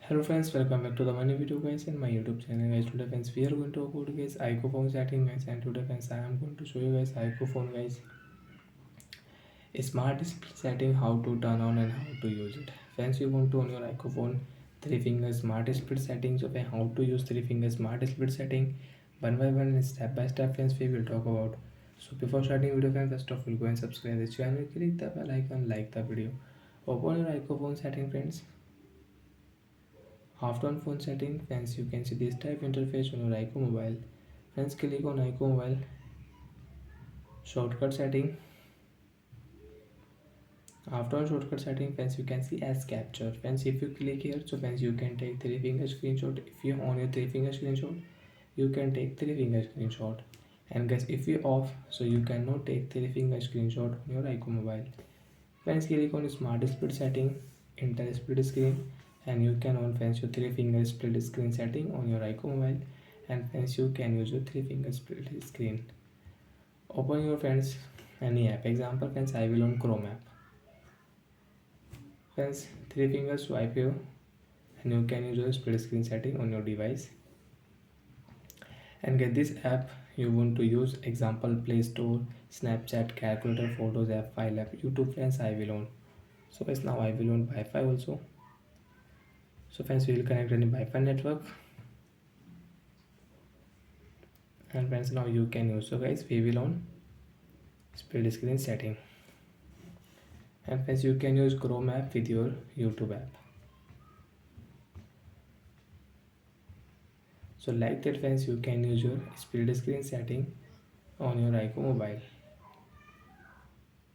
Hello friends, welcome back to the money video guys in my YouTube channel guys. Today friends we are going to go to guys iqoo phone setting guys, and today friends I am going to show you guys iqoo phone guys smart display setting, how to turn on and how to use it. Friends, you want to on your iqoo phone three finger smart split setting. So friends, how to use three finger smart split setting one by one and step by step friends we will talk about. So before starting video friends, first of all go and subscribe this channel, click the bell icon, like the video, open your iqoo phone setting friends. After on phone setting, friends, you can see this type interface on your iqoo mobile. Friends, click on iqoo mobile shortcut setting. After on shortcut setting, friends, you can see as capture. Friends, if you click here, so friends, you can take three finger screenshot. If you on your three finger screenshot, you can take three finger screenshot. And guys, if you off, so you cannot take three finger screenshot on your iqoo mobile. Friends, click on smart split setting, enter split screen, and you can on friends your three finger split screen setting on your iqoo mobile. And friends, you can use your three finger split screen. Open your friends any app. Example friends, I will on Chrome app. Friends, three finger swipe here, and you can use your split screen setting on your device. And get this app you want to use. Example, Play Store, Snapchat, calculator, photos app, file app, YouTube friends, I will on. So guys, now I will on Wi-Fi also. So friends, we will connect any Wi-Fi network, and friends now you can use. So guys, we will on split screen setting, and friends you can use Chrome app with your YouTube app. So like that friends, you can use your split screen setting on your iqoo mobile.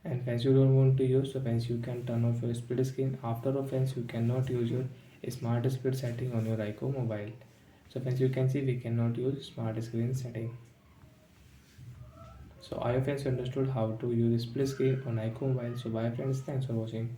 And friends, you don't want to use, so friends you can turn off your split screen. After all friends, you cannot use your smart split setting on your iqoo mobile. So friends, you can see we cannot use smart screen setting. So I hope friends you understood how to use split screen on iqoo mobile. So bye friends, thanks for watching.